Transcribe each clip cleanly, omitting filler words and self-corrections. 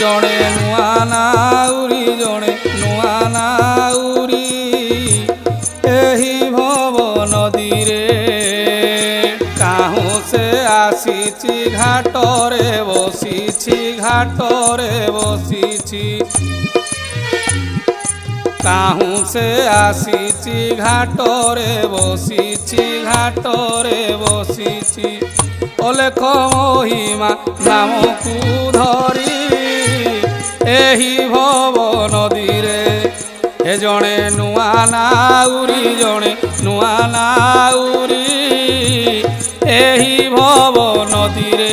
ଜଣେ ନୂଆ ନାଉରୀ ଜଣେ ନୂଆ ନାଉରୀ ଏହି ଭବ ନଦୀରେ କାହୁଁ ସେ ଆସିଛି ଘାଟରେ ବସିଛି ଘାଟରେ ବସିଛି କାହୁଁ ସେ ଆସିଛି ଘାଟରେ ବସିଛି ଘାଟରେ ବସିଛି ଅଲେଖ ମହିମା ନାମକୁ ଧରି ଏହି ଭବ ନଦୀରେ ଏ ଜଣେ ନୂଆ ନାଉରୀ ଜଣେ ନୂଆ ନାଉରୀ ଏହି ଭବ ନଦୀରେ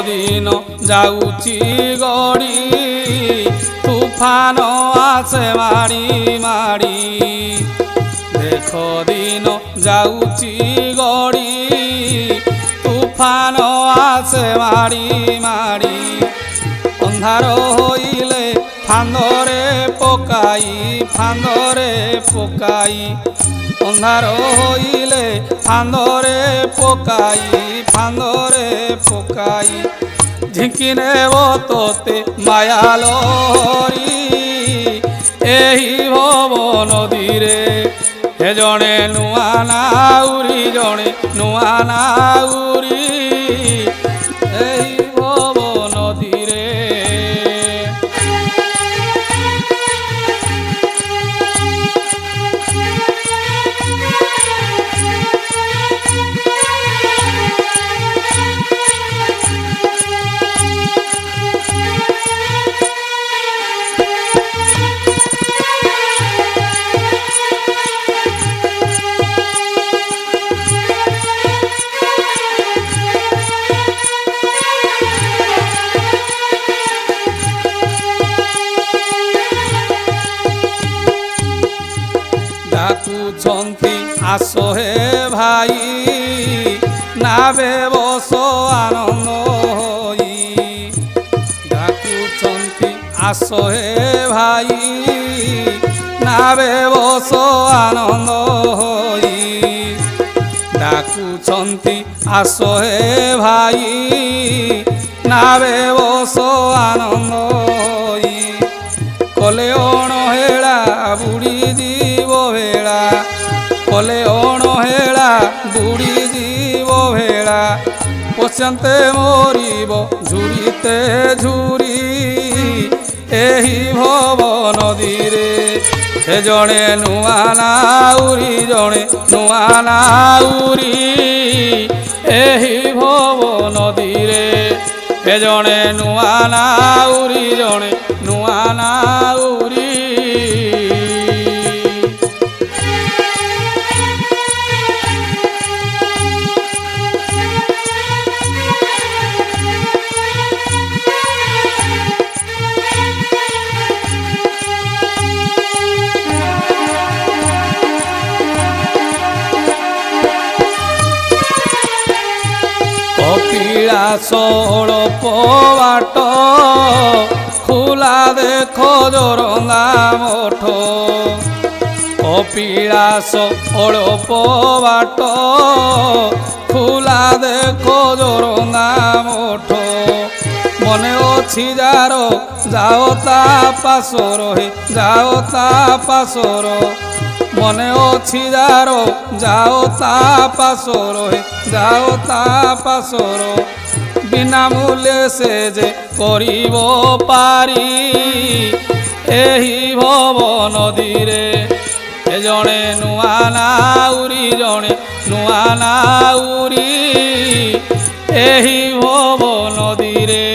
দিন যাଉଛି গড়ি তুফান আসে মাড়ি মাড়ি দেখ দিন যাଉଛି গড়ি তুফান আসে মাড়ি মাড়ি ଅନ୍ଧାର ହୋଇଲେ ফান্দরে পকাই ফান্দরে পকাই ଅନ୍ଧାର ହୋଇଲେ ফান্দরে পকাই ফান্দরে পকাই ঝিঙ্কি নেব তোতে মায়া লহরি ଏହି ଭବ ନଦୀରେ ଏ ଜଣେ ନୂଆ ନାଉରୀ ଜଣେ ନୂଆ ନାଉରୀ ଏହି ଭବ ନଦୀରେ ডাকুছন্তি আস হে ভাই নাবে বস আনন্দ হই ডাকুছন্তি আস হে ভাই নাবে বস আনন্দ হই ডাকুছন্তি আস হে ভাই নাবে বস আনন্দ হই কলে অণহেলা বুড়ি দিব ভেড়া কলে অণহেলা বুড়ি দিব ভেড়া পশ্চান্তে মরিব ঝুরিতে ঝুরি ଏହି ଭବ ନଦୀରେ ଏ ଜଣେ ନୂଆ ନାଉରୀ ଜଣେ ନୂଆ ନାଉରୀ ଏହି ଭବ ନଦୀରେ ଏ ଜଣେ ନୂଆ ନାଉରୀ ଜଣେ ନୂଆ ନାଉରୀ কপিলাস অଳପ ବାଟ খোলা দেখ জোরন্দা মঠ কপিলাস অଳପ বাট খোলা দেখ জোরন্দা মঠ মনে অছি যার যাও তা পাশর হে যাও তা পাশর মনে অছি যার যাও তা পাশর হে যাও তা পাশর বিনা মূল্যে সে যে করিব পারি ଏହି ভব নদীরে এ জଣେ ନୂଆ ନାଉରୀ ଜଣେ ନୂଆ ନାଉରୀ ଏହି ଭବ ନଦୀରେ